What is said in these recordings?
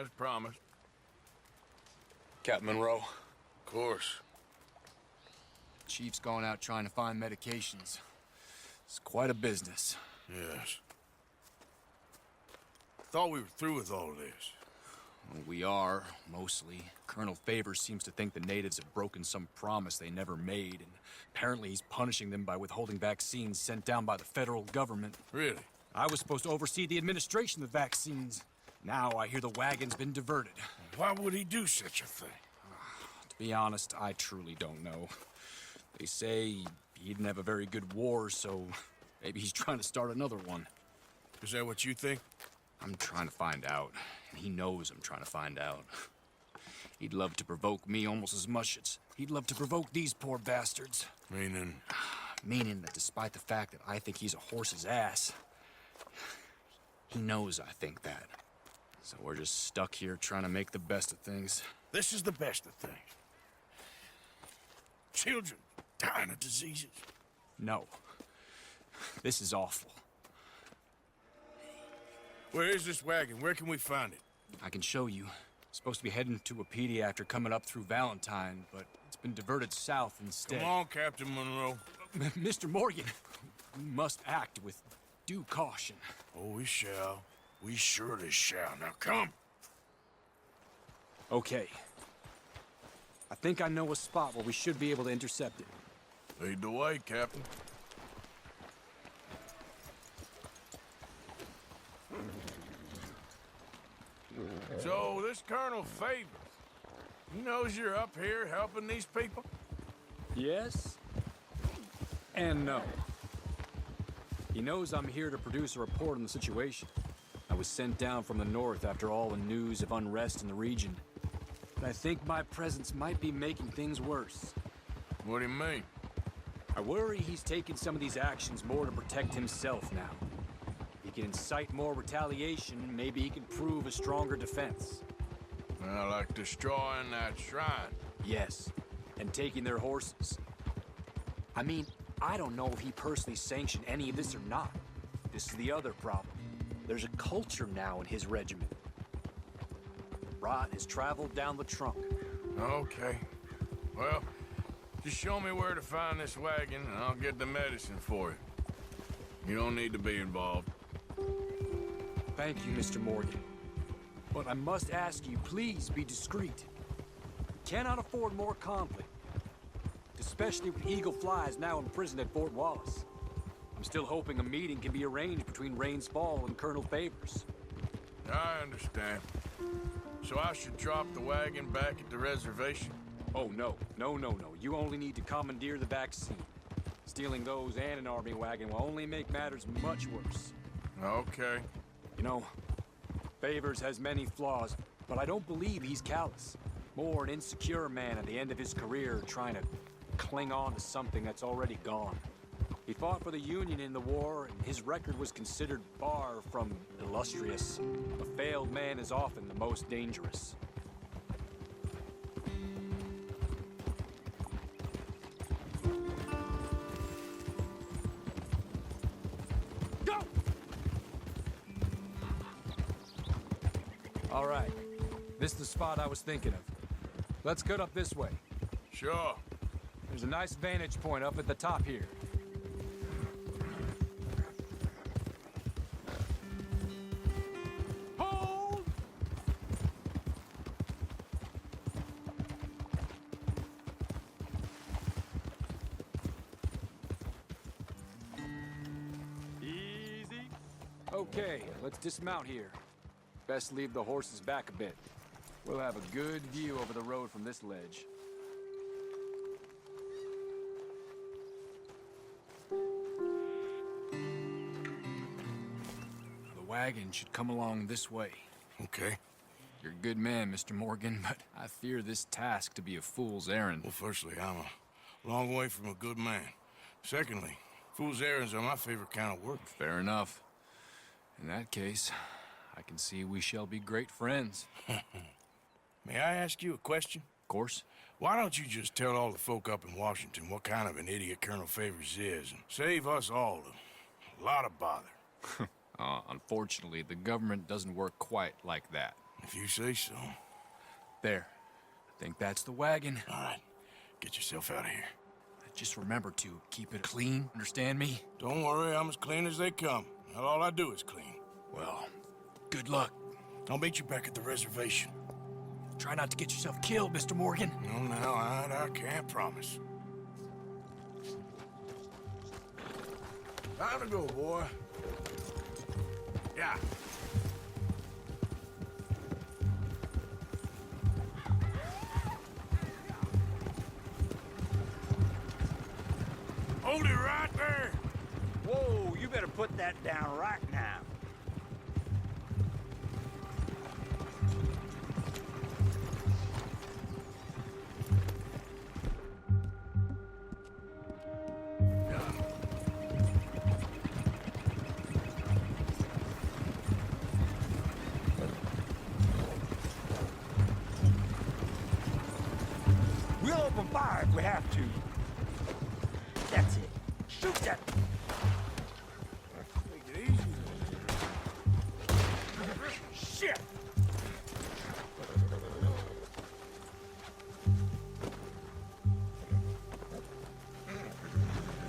as promised. Captain Monroe. Of course. Chief's gone out trying to find medications. It's quite a business. Yes. Thought we were through with all of this. Well, we are, mostly. Colonel Favors seems to think the natives have broken some promise they never made, and apparently he's punishing them by withholding vaccines sent down by the federal government. Really? I was supposed to oversee the administration of the vaccines. Now I hear the wagon's been diverted. Why would he do such a thing? To be honest, I truly don't know. They say he didn't have a very good war, so maybe he's trying to start another one. Is that what you think? I'm trying to find out, and he knows I'm trying to find out. He'd love to provoke me almost as much as he'd love to provoke these poor bastards. Meaning? Meaning that despite the fact that I think he's a horse's ass, he knows I think that. So we're just stuck here trying to make the best of things. This is the best of things. Children dying of diseases. No. This is awful. Where is this wagon? Where can we find it? I can show you. Supposed to be heading to a PD after coming up through Valentine, but it's been diverted south instead. Come on, Captain Monroe. Mr. Morgan, we must act with due caution. Oh, we shall. We surely shall. Now come. Okay. I think I know a spot where we should be able to intercept it. Lead the way, Captain. So, this Colonel Favors, he knows you're up here helping these people? Yes. And no. He knows I'm here to produce a report on the situation. I was sent down from the north after all the news of unrest in the region. But I think my presence might be making things worse. What do you mean? I worry he's taking some of these actions more to protect himself now. He can incite more retaliation, maybe he can prove a stronger defense. Well, like destroying that shrine. Yes, and taking their horses. I mean, I don't know if he personally sanctioned any of this or not. This is the other problem. There's a culture now in his regiment. Rot has traveled down the trunk. Okay. Well, just show me where to find this wagon, and I'll get the medicine for you. You don't need to be involved. Thank you, Mr. Morgan. But I must ask you, please be discreet. We cannot afford more conflict. Especially with Eagle Flies now imprisoned at Fort Wallace. I'm still hoping a meeting can be arranged between Rains Fall and Colonel Favors. I understand. So I should drop the wagon back at the reservation? Oh, no. No. You only need to commandeer the vaccine. Stealing those and an army wagon will only make matters much worse. Okay. You know, Favors has many flaws, but I don't believe he's callous. More an insecure man at the end of his career trying to cling on to something that's already gone. He fought for the Union in the war, and his record was considered far from illustrious. A failed man is often the most dangerous. Go! All right. This is the spot I was thinking of. Let's cut up this way. Sure. There's a nice vantage point up at the top here. Hold! Easy. Okay, let's dismount here. Best leave the horses back a bit. We'll have a good view over the road from this ledge. The wagon should come along this way. Okay. You're a good man, Mr. Morgan, but I fear this task to be a fool's errand. Well, firstly, I'm a long way from a good man. Secondly, fool's errands are my favorite kind of work. Fair enough. In that case, I can see we shall be great friends. May I ask you a question? Of course. Why don't you just tell all the folk up in Washington what kind of an idiot Colonel Favors is, and save us all a lot of bother? Unfortunately, the government doesn't work quite like that. If you say so. There. I think that's the wagon. All right, get yourself out of here. Just remember to keep it clean, understand me? Don't worry, I'm as clean as they come. Not all I do is clean. Well, good luck. I'll meet you back at the reservation. Try not to get yourself killed, Mr. Morgan. No, now, I can't promise. Time to go, boy. Yeah. Hold it right there! Whoa, you better put that down right now. We'll open fire if we have to. That's it. Shoot that. Take it easy. Shit!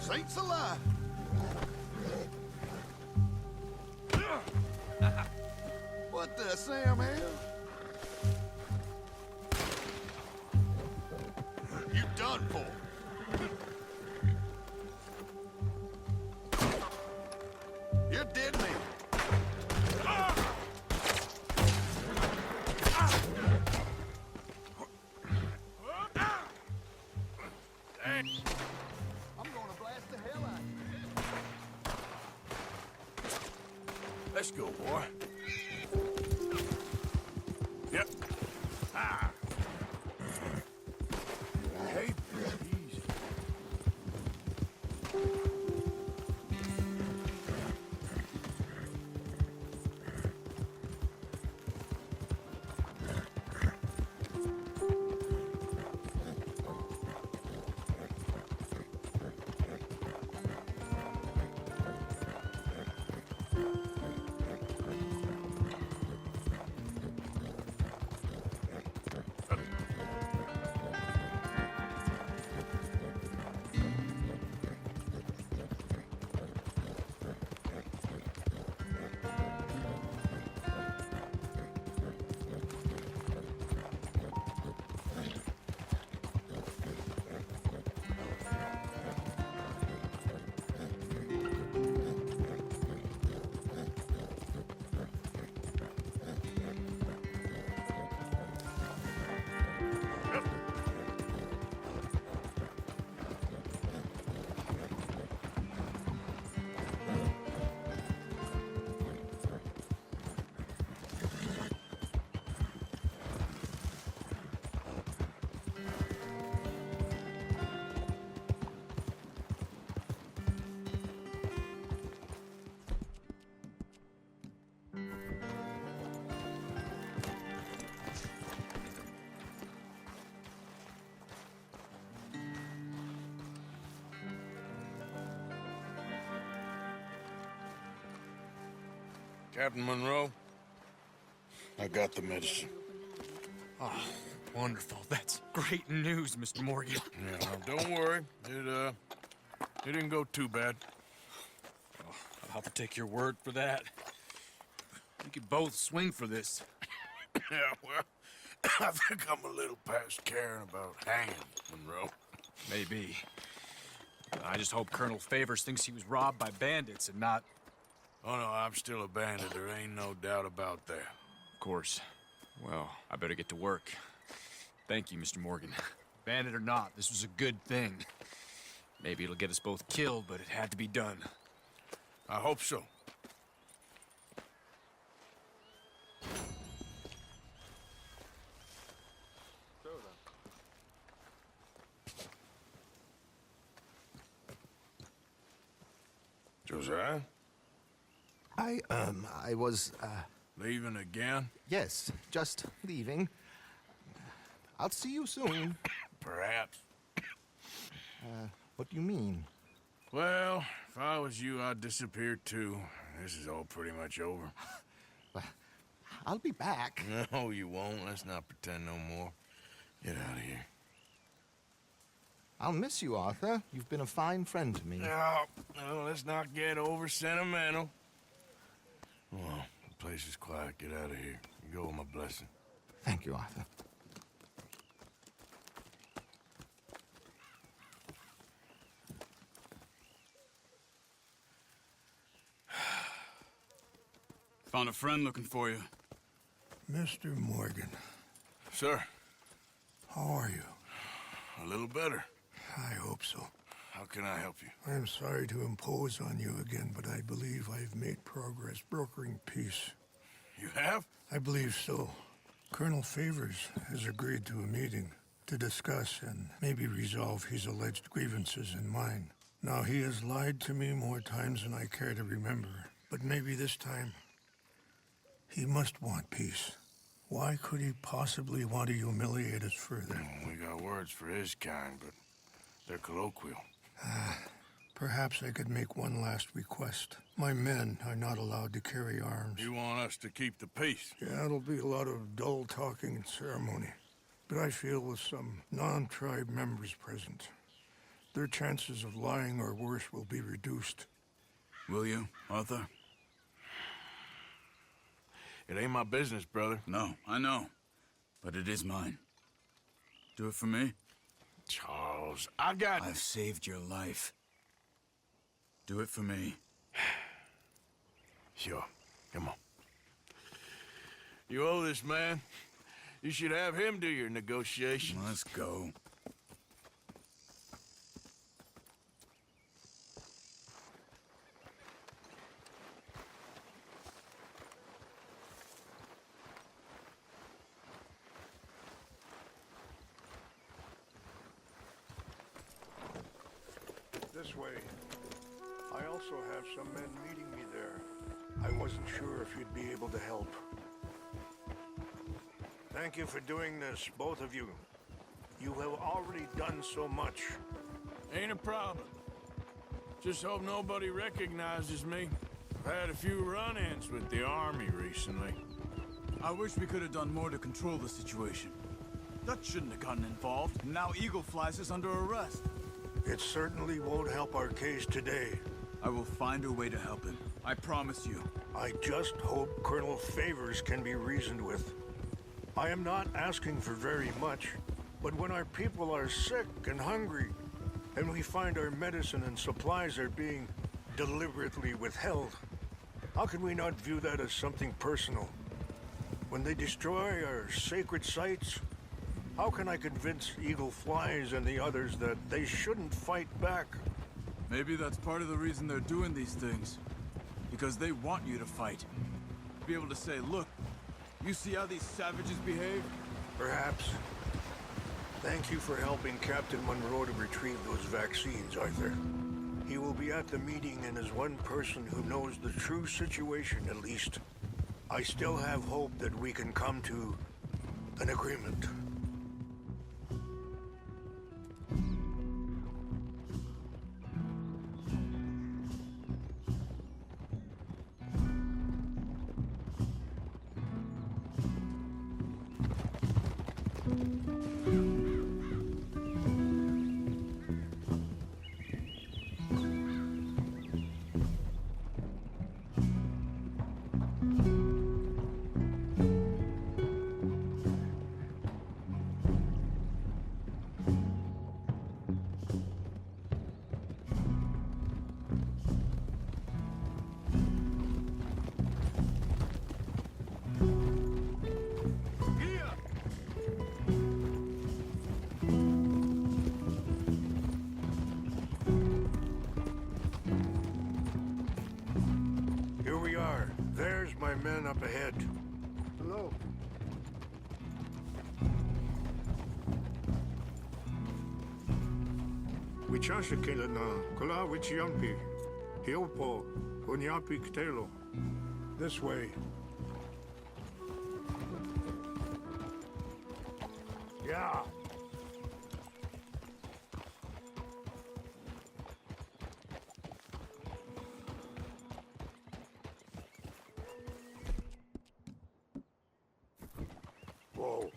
Saints alive! What the Sam hell? You done for? You're dead man. I'm gonna blast the hell out of you. Let's go, boy. Yep. Ah. Okay, easy. Captain Monroe, I got the medicine. Oh, wonderful. That's great news, Mr. Morgan. Yeah, well, don't worry. It didn't go too bad. Oh, I'll have to take your word for that. We could both swing for this. Yeah, well, I think I'm a little past caring about hanging, Monroe. Maybe. I just hope Colonel Favors thinks he was robbed by bandits and not... Oh, no, I'm still a bandit. There ain't no doubt about that. Of course. Well, I better get to work. Thank you, Mr. Morgan. Bandit or not, this was a good thing. Maybe it'll get us both killed, but it had to be done. I hope so. Josiah? I was, Leaving again? yes, just leaving. I'll see you soon. Perhaps. What do you mean? Well, if I was you, I'd disappear too. This is all pretty much over. I'll be back. No, you won't. Let's not pretend no more. Get out of here. I'll miss you, Arthur. You've been a fine friend to me. No, let's not get over sentimental. Well, the place is quiet. Get out of here. You go with my blessing. Thank you, Arthur. Found a friend looking for you. Mr. Morgan, Sir, how are you? a little better. I hope so. How can I help you? I am sorry to impose on you again, but I believe I've made progress brokering peace. You have? I believe so. Colonel Favors has agreed to a meeting to discuss and maybe resolve his alleged grievances and mine. Now, he has lied to me more times than I care to remember, but maybe this time he must want peace. Why could he possibly want to humiliate us further? We got words for his kind, but they're colloquial. Perhaps I could make one last request. My men are not allowed to carry arms. You want us to keep the peace? Yeah, it'll be a lot of dull talking and ceremony. But I feel with some non-tribe members present, their chances of lying or worse will be reduced. Will you, Arthur? It ain't my business, brother. No, I know. But it is mine. Do it for me? Charles, I got... I've saved your life. Do it for me. Sure. Come on. You owe this man. You should have him do your negotiations. Let's go. This way. I also have some men meeting me there. I wasn't sure if you'd be able to help. Thank you for doing this, both of you. You have already done so much. Ain't a problem. Just hope nobody recognizes me. I've had a few run-ins with the army recently. I wish we could have done more to control the situation. Dutch shouldn't have gotten involved. Now Eagle Flies is under arrest. It certainly won't help our case today. I will find a way to help him. I promise you. I just hope Colonel Favors can be reasoned with. I am not asking for very much, but when our people are sick and hungry, and we find our medicine and supplies are being deliberately withheld, how can we not view that as something personal? When they destroy our sacred sites, how can I convince Eagle Flies and the others that they shouldn't fight back? Maybe that's part of the reason they're doing these things. Because they want you to fight. Be able to say, look, you see how these savages behave? Perhaps. Thank you for helping Captain Monroe to retrieve those vaccines, Arthur. He will be at the meeting and is one person who knows the true situation, at least. I still have hope that we can come to an agreement. Here we are. There's my men up ahead. Hello. Wichasha kila na kula wichiampi. Hiopo hunyapi ktelo. This way. Yeah. Whoa.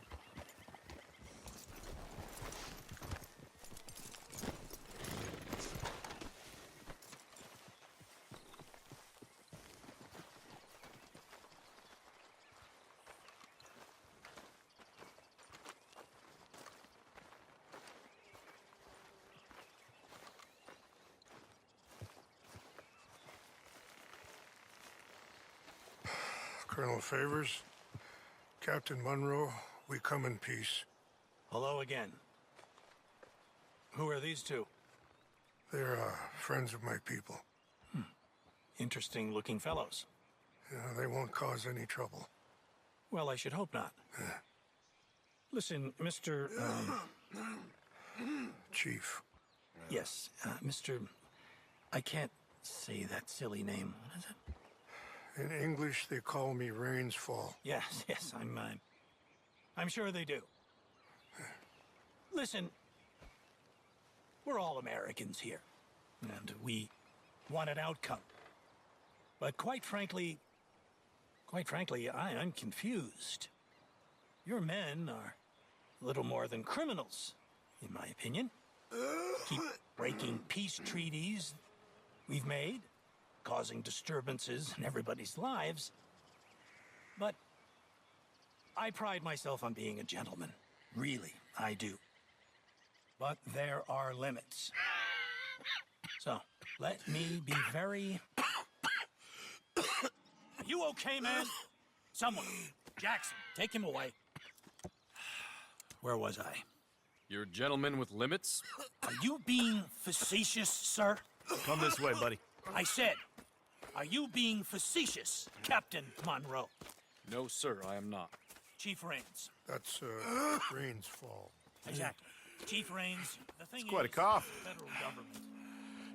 Colonel Favors, Captain Munro, we come in peace. Hello again. Who are these two? They're friends of my people. Interesting looking fellows. They won't cause any trouble. Well, I should hope not. Listen, Mr. Chief. Yes, Mr. I can't say that silly name. What is it? In English, they call me Rainsfall. Yes, I'm sure they do. Listen, we're all Americans here, and we want an outcome. But quite frankly, I'm confused. Your men are little more than criminals, in my opinion. Keep breaking peace treaties we've made, causing disturbances in everybody's lives. But I pride myself on being a gentleman. Really, I do. But there are limits. So, let me be very... Are you okay, man? Someone. Jackson, take him away. Where was I? You're a gentleman with limits? Are you being facetious, sir? Come this way, buddy. I said, are you being facetious, Captain Monroe? No, sir, I am not. Chief Raines. That's Rainsfall. Exactly. Chief Raines, the thing It's quite a is, cough. the federal government.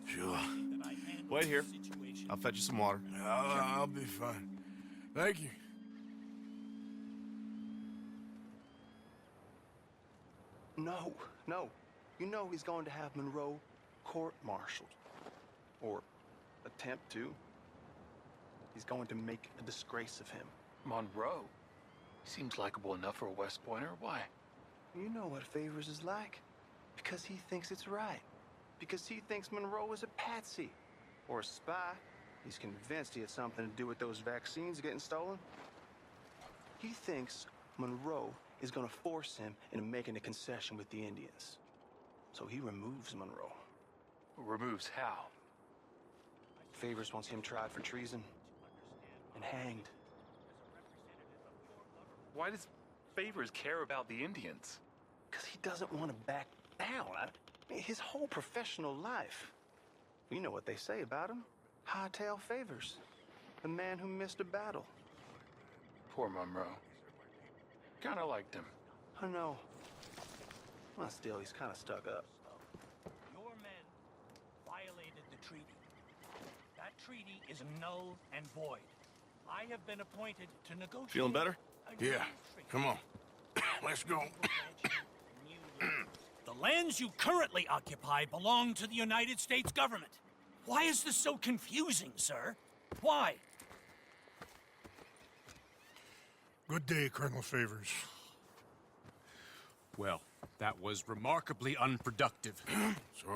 Sure. That I handle Wait here. the situation. I'll fetch you some water. I'll be fine. Thank you. No. You know he's going to have Monroe court-martialed. Or attempt to. He's going to make a disgrace of him. Monroe? He seems likable enough for a West Pointer. Why? You know what Favors is like. Because he thinks it's right. Because he thinks Monroe is a patsy. Or a spy. He's convinced he had something to do with those vaccines getting stolen. He thinks Monroe is going to force him into making a concession with the Indians. So he removes Monroe. Removes how? Favors wants him tried for treason and hanged. Why does Favors care about the Indians? Because he doesn't want to back down. I mean, his whole professional life. You know what they say about him. Hightail Favors. The man who missed a battle. Poor Monroe. Kinda liked him. I know. Well, still, he's kind of stuck up. Your men violated the treaty. That treaty is null and void. I have been appointed to negotiate... Feeling better? Yeah, come on. Let's go. The lands you currently occupy belong to the United States government. Why is this so confusing, sir? Why? Good day, Colonel Favors. Well, that was remarkably unproductive.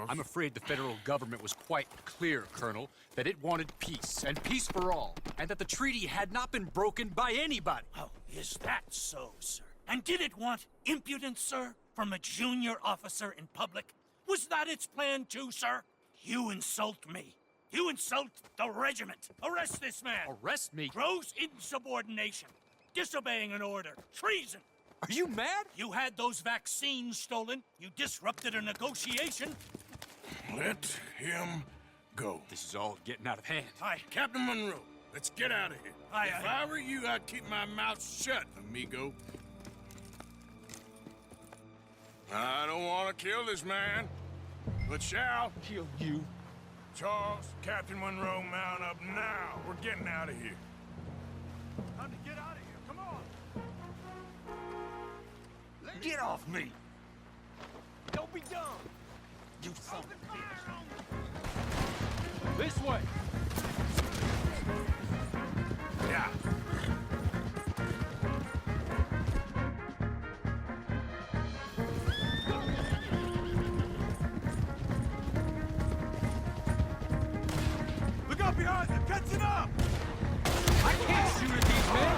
I'm afraid the federal government was quite clear, Colonel, that it wanted peace, and peace for all, and that the treaty had not been broken by anybody. Oh, is that so, sir? And did it want impudence, sir, from a junior officer in public? Was that its plan too, sir? You insult me. You insult the regiment. Arrest this man. Arrest me? Gross insubordination. Disobeying an order. Treason. Are you mad? You had those vaccines stolen. You disrupted a negotiation. Let him go. This is all getting out of hand. Aye. Captain Monroe, let's get out of here. Aye, If aye. I were you, I'd keep my mouth shut, amigo. I don't want to kill this man, but shall. Kill you. Charles, Captain Monroe, mount up now. We're getting out of here. Time to get out of here. Come on. Get off me! Don't be dumb. You son of a bitch. This way! Yeah. Get behind them! Catching up! I can't shoot at these men!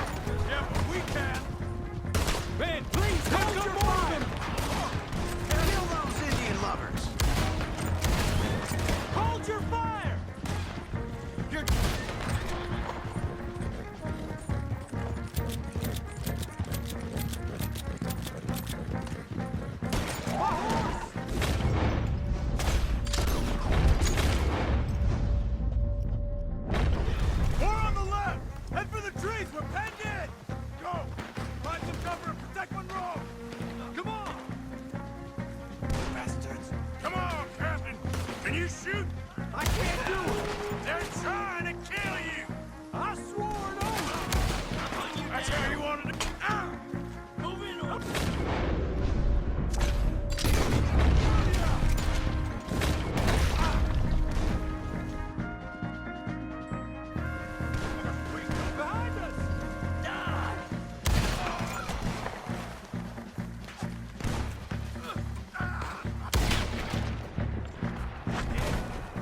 Yeah, but we can! Ben, please, hold your fire! Kill those Indian lovers! Hold your fire! You're... More on the left! Head for the trees! We're penned in! Go! Find some cover and protect Monroe! Come on! Bastards! Come on, Captain! Can you shoot? I can't do it! They're trying to kill you! I swore an oath! That's how you wanted to... Ah! Move in! Behind us!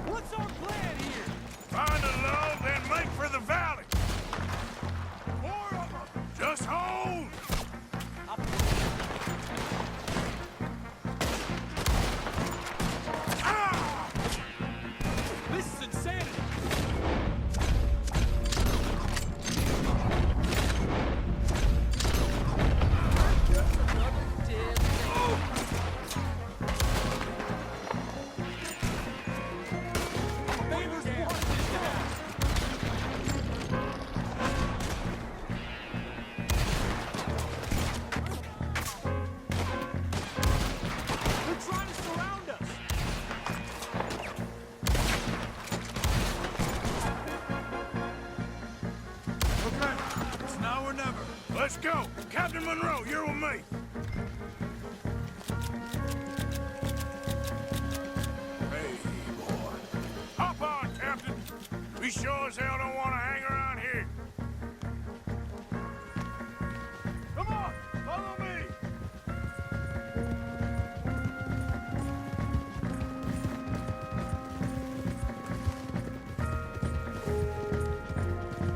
What's our plan here? Find a low, then make for the valley! More of them! Just hold! Ah! This is insanity! Favors wants this to happen. They're trying to surround us! Okay, it's now or never. Let's go! Captain Monroe, you're with me! Hey, boy. Hop on, Captain! We sure as hell don't want to hang around here. Come on, follow me!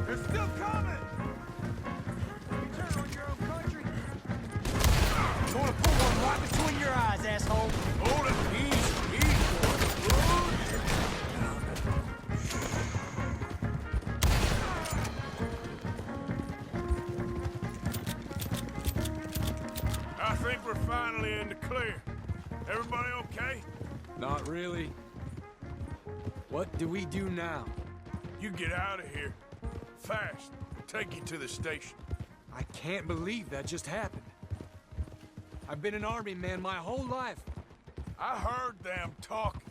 They're still coming! Turn on your own country! I'm gonna put one right between your eyes, asshole! Hold it, easy, I think we're finally in the clear. Everybody okay? Not really. What do we do now? You get out of here. Fast. Take you to the station. I can't believe that just happened. I've been an army man my whole life. I heard them talking.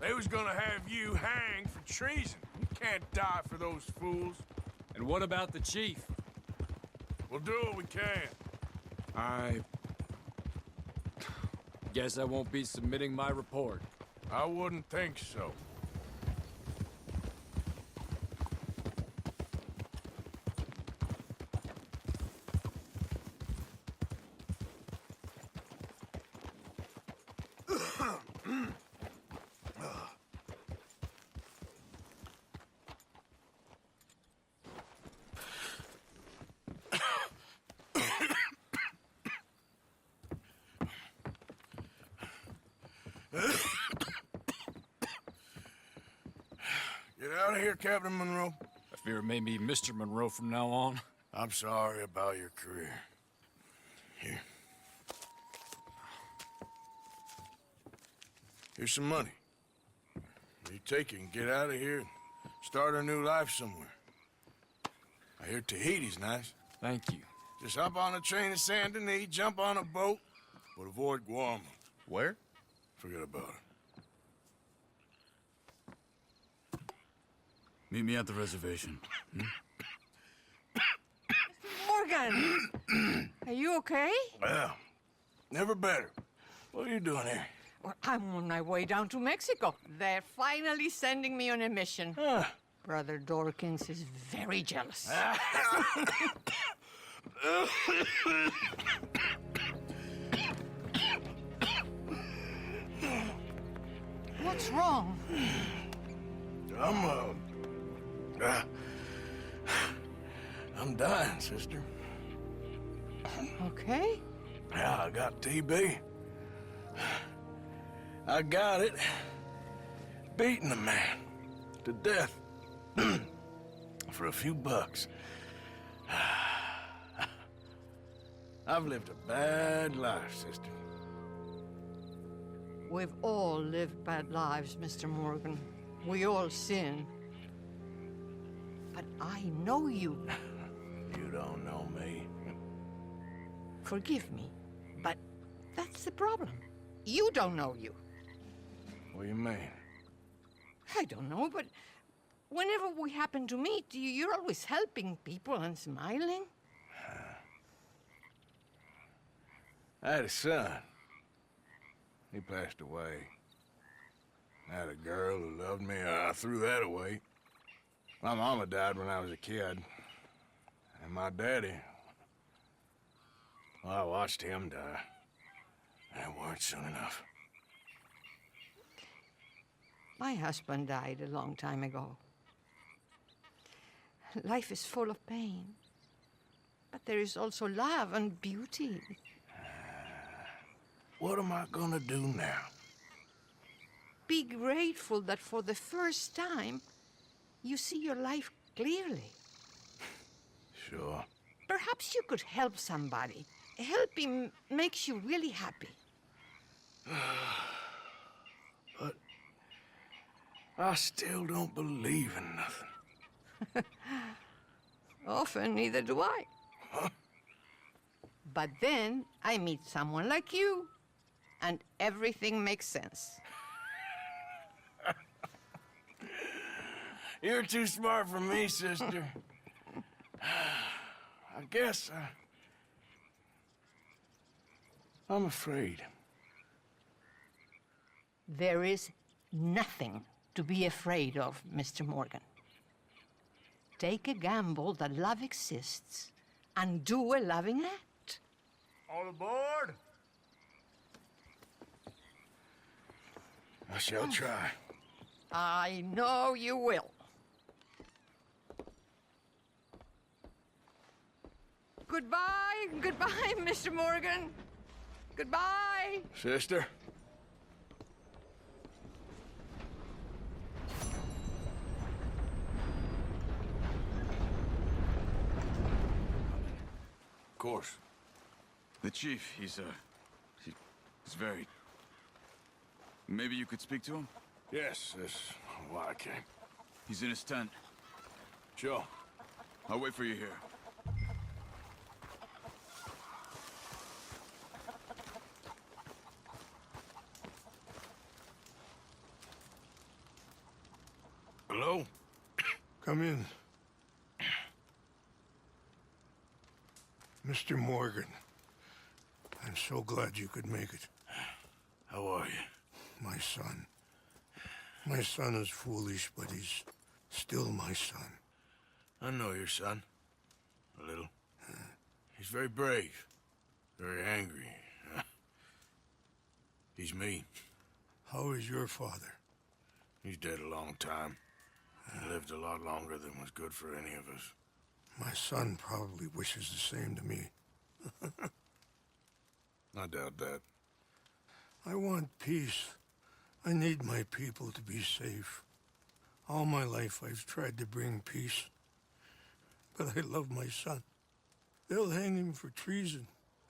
They was gonna have you hanged for treason. You can't die for those fools. And what about the chief? We'll do what we can. I guess I won't be submitting my report. I wouldn't think so. Get out of here, Captain Monroe. I fear it may be Mr. Monroe from now on. I'm sorry about your career. Here. Here's some money. You take it and get out of here and start a new life somewhere. I hear Tahiti's nice. Thank you. Just hop on a train to Saint Denis, jump on a boat, but avoid Guam. Where? Forget about it. Meet me at the reservation. Morgan! Are you okay? Well, never better. What are you doing here? Well, I'm on my way down to Mexico. They're finally sending me on a mission. Brother Dorkins is very jealous. What's wrong? I'm I'm dying, sister. Okay? Yeah, I got TB. I got it. Beating a man to death for a few bucks. I've lived a bad life, sister. We've all lived bad lives, Mr. Morgan. We all sin. But I know you. You don't know me. Forgive me, but that's the problem. You don't know you. What do you mean? I don't know, but whenever we happen to meet, you're always helping people and smiling. I had a son. He passed away. I had a girl who loved me. I threw that away. My mama died when I was a kid. And my daddy, well, I watched him die. That weren't soon enough. My husband died a long time ago. Life is full of pain. But there is also love and beauty. What am I gonna do now? Be grateful that for the first time, you see your life clearly. Sure. Perhaps you could help somebody. Helping makes you really happy. But I still don't believe in nothing. Often, neither do I. Huh? But then I meet someone like you, and everything makes sense. You're too smart for me, sister. I guess I'm afraid. There is nothing to be afraid of, Mr. Morgan. Take a gamble that love exists and do a loving act. All aboard? I shall try. I know you will. Goodbye, goodbye, Mr. Morgan. Goodbye. Sister? Of course. The chief, he's very... Maybe you could speak to him? Yes, that's why I came. He's in his tent. Sure. I'll wait for you here. Hello? Come in. Mr. Morgan, I'm so glad you could make it. How are you? My son. My son is foolish, but he's still my son. I know your son. A little. He's very brave. Very angry. He's me. How is your father? He's dead a long time. He lived a lot longer than was good for any of us. My son probably wishes the same to me. I doubt that. I want peace. I need my people to be safe. All my life I've tried to bring peace. But I love my son. They'll hang him for treason.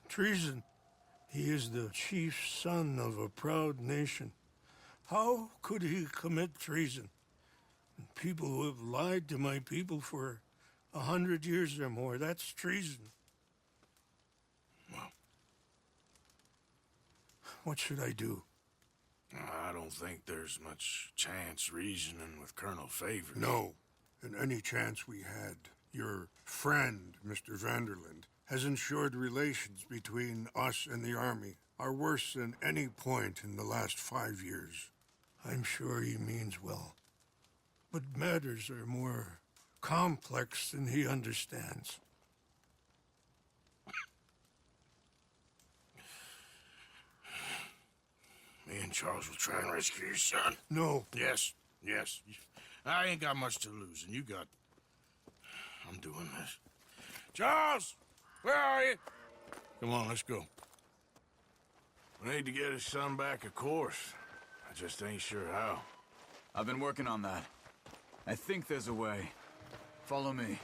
Treason. He is the chief son of a proud nation. How could he commit treason? People who have lied to my people for 100 years or more, that's treason. Well, what should I do? I don't think there's much chance reasoning with Colonel Favors. No. And any chance we had, your friend, Mr. Vanderland, has ensured relations between us and the army are worse than any point in the last 5 years. I'm sure he means well. But matters are more complex than he understands. Me and Charles will try and rescue your son. No. Yes, yes. I ain't got much to lose, and you got I'm doing this. Charles! Where are you? Come on, let's go. We need to get his son back, of course. I just ain't sure how. I've been working on that. I think there's a way. Follow me.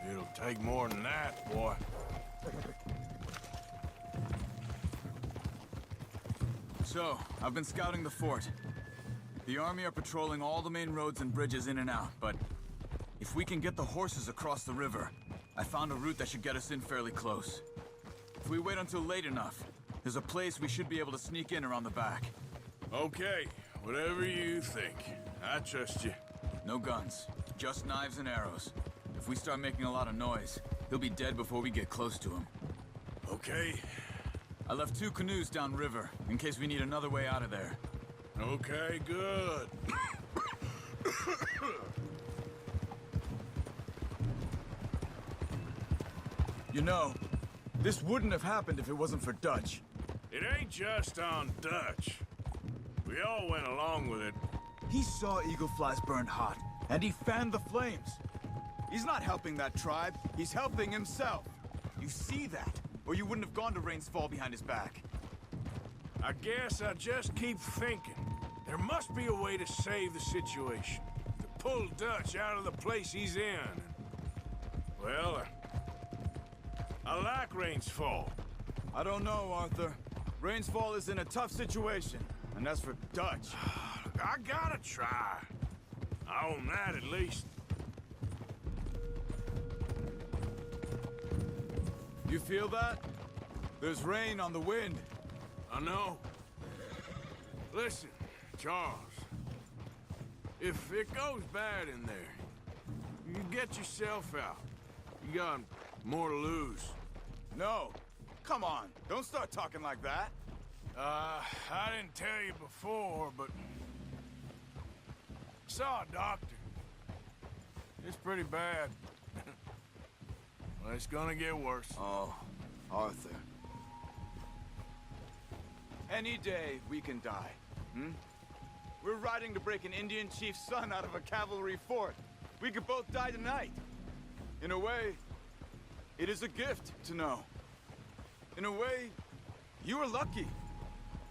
It'll take more than that, boy. So, I've been scouting the fort. The army are patrolling all the main roads and bridges in and out, but if we can get the horses across the river, I found a route that should get us in fairly close. If we wait until late enough, there's a place we should be able to sneak in around the back. Okay, whatever you think. I trust you. No guns, just knives and arrows. If we start making a lot of noise, he'll be dead before we get close to him. Okay. I left 2 canoes downriver, in case we need another way out of there. Okay, good. You know, this wouldn't have happened if it wasn't for Dutch. It ain't just on Dutch. We all went along with it. He saw eagle flies burned hot, and he fanned the flames. He's not helping that tribe, he's helping himself. You see that, or you wouldn't have gone to Rain's Fall behind his back. I guess I just keep thinking. There must be a way to save the situation. To pull Dutch out of the place he's in. Well, I like Rain's Fall. I don't know, Arthur. Rain's Fall is in a tough situation, and as for Dutch... I gotta try. I own that at least. You feel that? There's rain on the wind. I know. Listen, Charles. If it goes bad in there, you get yourself out. You got more to lose. No. Come on. Don't start talking like that. I didn't tell you before, but... saw a doctor. It's pretty bad. Well, it's gonna get worse. Oh, Arthur. Any day we can die, hmm? We're riding to break an Indian chief's son out of a cavalry fort. We could both die tonight. In a way, it is a gift to know. In a way, you were lucky.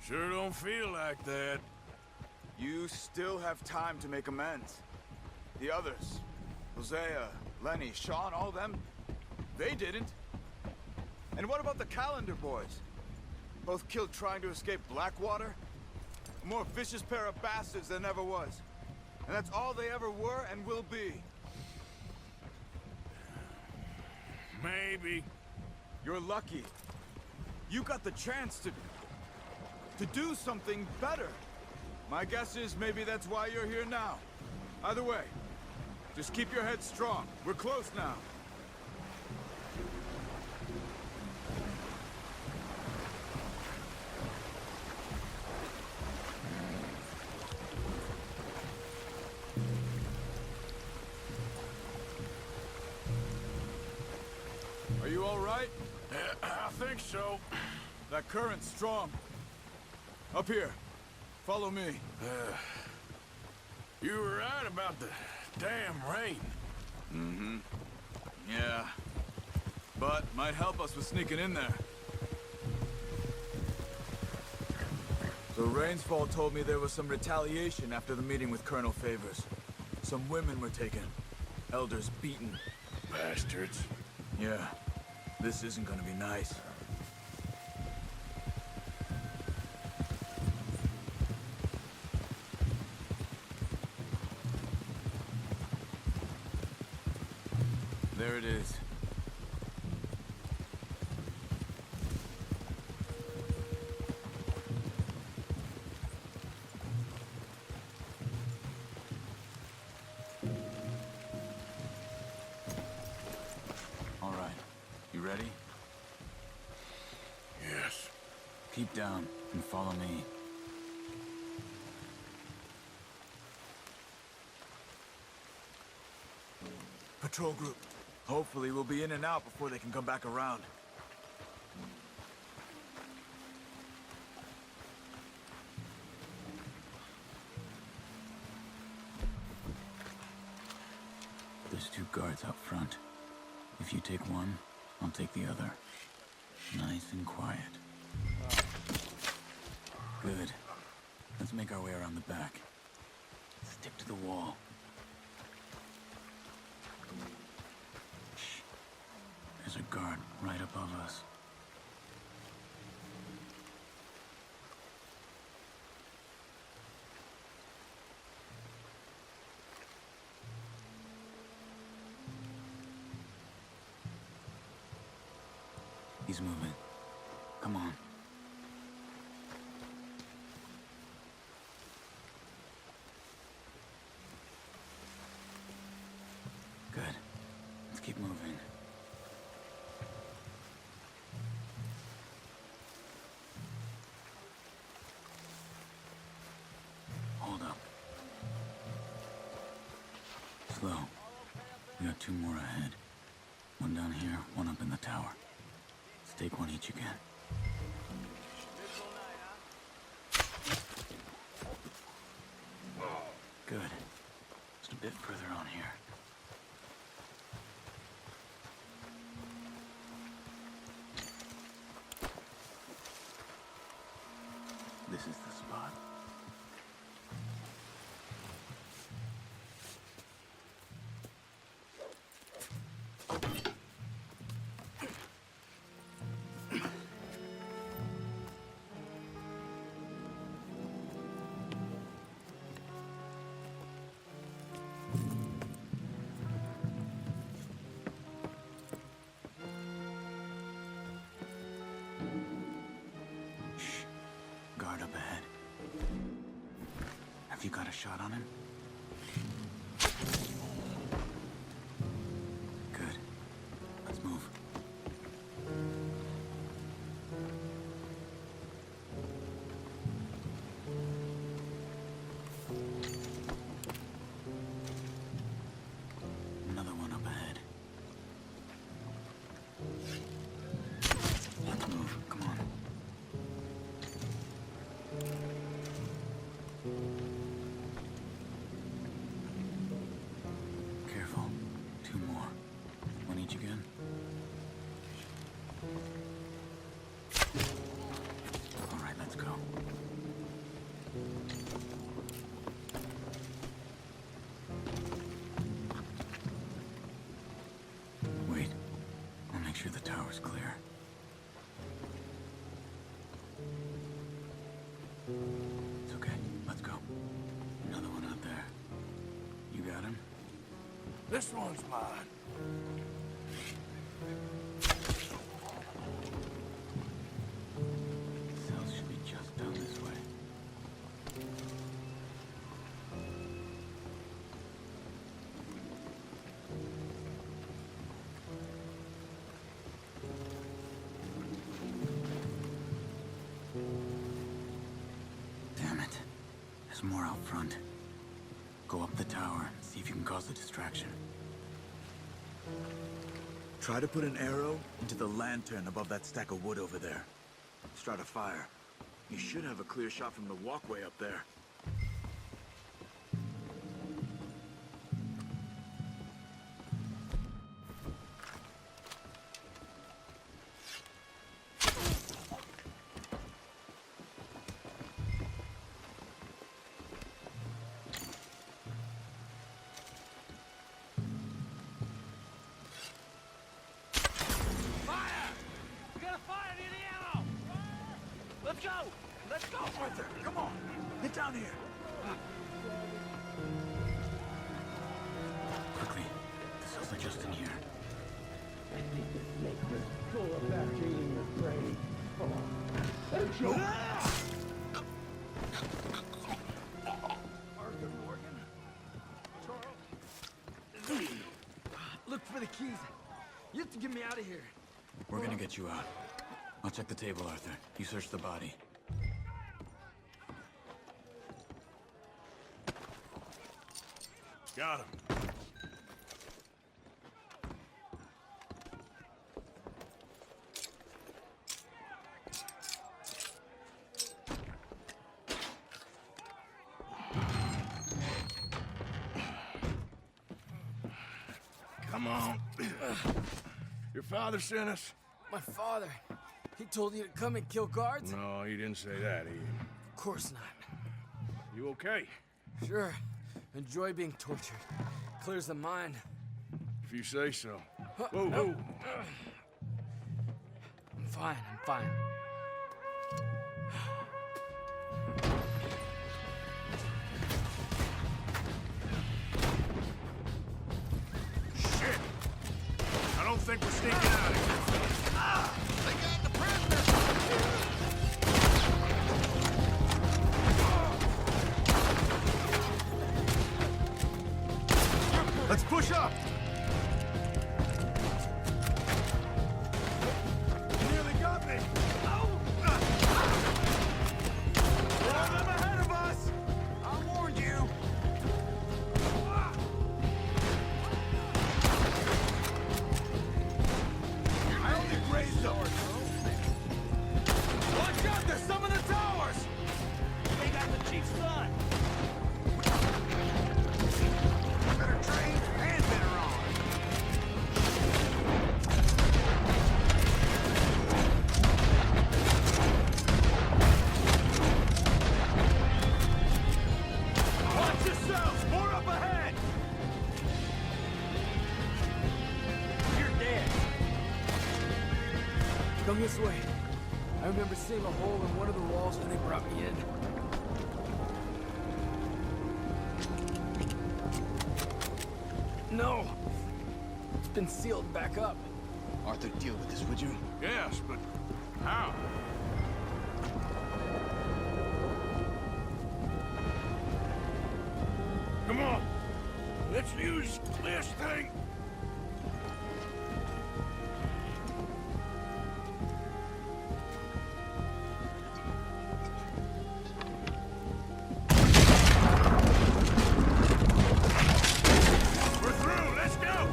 Sure don't feel like that. You still have time to make amends. The others, Hosea, Lenny, Sean, all them, they didn't. And what about the Calendar boys? Both killed trying to escape Blackwater? A more vicious pair of bastards than ever was. And that's all they ever were and will be. Maybe. You're lucky. You got the chance to do something better. My guess is maybe that's why you're here now. Either way, just keep your head strong. We're close now. Are you all right? I think so. That current's strong. Up here. Follow me. You were right about the damn rain. Mm-hmm. Yeah. But might help us with sneaking in there. So Rain's Fall told me there was some retaliation after the meeting with Colonel Favors. Some women were taken. Elders beaten. Bastards. Yeah. This isn't gonna be nice. There it is. All right. You ready? Yes. Keep down and follow me. patrol group. Hopefully we'll be in and out before they can come back around. There's 2 guards out front. If you take one, I'll take the other. Nice and quiet. Good. Let's make our way around the back. Stick to the wall. Shh. There's a guard right above us. He's moving. Come on. Good. Let's keep moving. Hold up. Slow. We got 2 more ahead. One down here, one up in the tower. Let's take one each again. Good. Just a bit further on here. This is the spot. Guard up ahead. Have you got a shot on him? Good. Let's move. Another one up ahead. Let's move. Come on. Careful. 2 more. One each again. All right, let's go. Wait. I'll make sure the tower's clear. It's okay. Let's go. Another one out there. You got him? This one's mine. Cells should be just down this way. Damn it. There's more out front. Go up the tower and see if you can cause a distraction. Try to put an arrow into the lantern above that stack of wood over there. Start a fire. You should have a clear shot from the walkway up there. Let's go! Let's go! Arthur, come on! Get down here! Quickly. The cells are just in here. Arthur Morgan? Charles? Look for the keys. You have to get me out of here. We're gonna get you out. I'll check the table, Arthur. You search the body. Got him. Come on. Your father sent us? My father. He told you to come and kill guards? No, he didn't say that. Of course not. You okay? Sure. Enjoy being tortured. Clears the mind. If you say so. Whoa, whoa. I'm fine, I'm fine. Shit! I don't think we're sneaking out of here. They got the prisoner! Let's push up! You nearly got me! There are them ahead of us! I warned you! I only grazed them! Watch out! There's some in the towers! They got the chief's son! Better trained and better armed. Watch yourselves! More up ahead! You're dead. Come this way. I remember seeing a hole in one of the walls when they brought me in. No! It's been sealed back up. Arthur, deal with this, would you? Yes, but how? Come on! Let's use this thing! We're through! Let's go!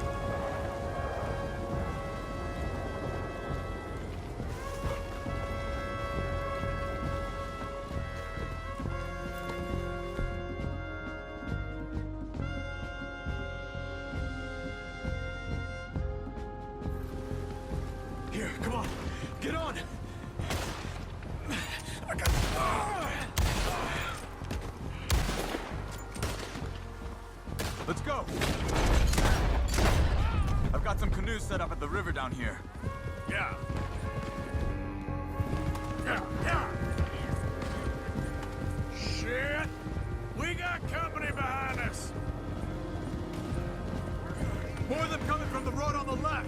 Here, come on. Get on. I got... Let's go. I've got some canoes set up at the river down here. Yeah. Yeah. Shit! We got company behind us! More of them coming from the road on the left.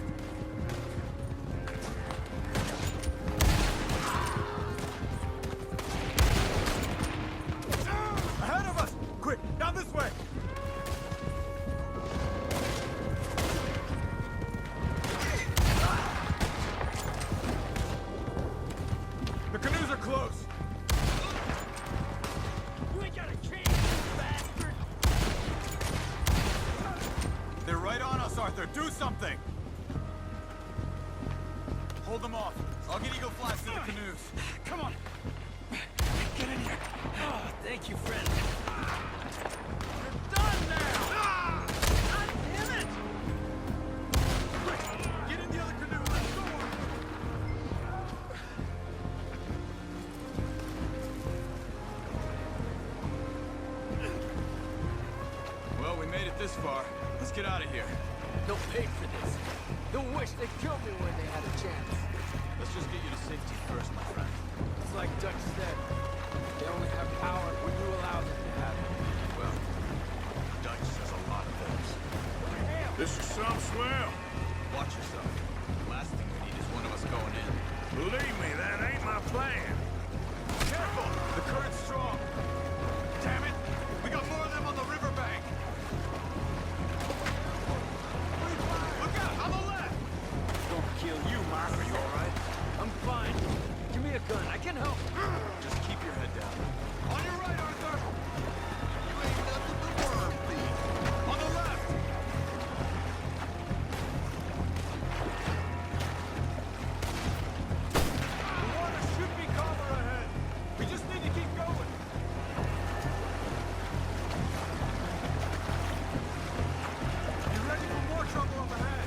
Ahead of us! Quick, down this way! The canoes are close. You ain't got a chance, you bastard! They're right on us, Arthur. Do something! Hold them off. I'll get Eagle Flies to the canoes. Come on! Get in here! Oh, thank you, friend. You're done now! God damn it! Quick, get in the other canoe. Let's go! Well, we made it this far. Let's get out of here. They'll pay for this. They'll wish they killed me when they had a chance. Let's just get you to safety first, my friend. It's like Dutch said. They only have power when you allow them to have it. Well, Dutch says a lot of things. This is some swell. Watch yourself. Last thing we need is one of us going in. Believe me, that ain't my plan. Careful! The current's strong. Damn it! We got more of them on the riverbank. Look out! On the left! Don't kill you, Mark. Are you alright? I'm fine. Give me a gun. I can help. Just keep your head down. On your right, Arthur! You ain't nothing but worm thief. On the left! The water should be calmer ahead. We just need to keep going. You ready for more trouble up ahead?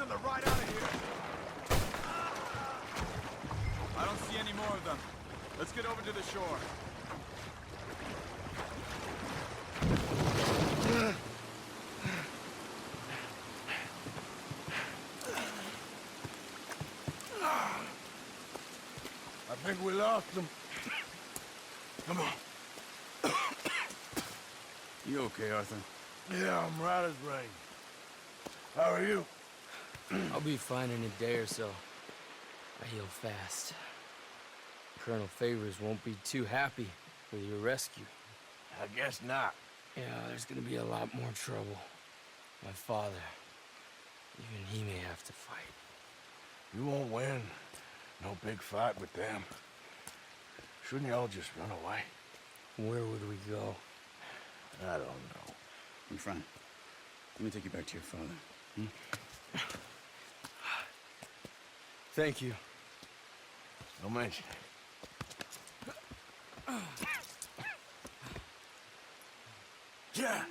on the ride out of here. I don't see any more of them. Let's get over to the shore. I think we lost them. Come on. You okay, Arthur? Yeah, I'm right as rain. How are you? I'll be fine in a day or so. I heal fast. Colonel Favors won't be too happy with your rescue. I guess not. Yeah, there's gonna be a lot more trouble. My father, even he may have to fight. You won't win. No big fight with them. Shouldn't y'all just run away? Where would we go? I don't know. My friend, let me take you back to your father. Thank you. Don't mention it. Yeah.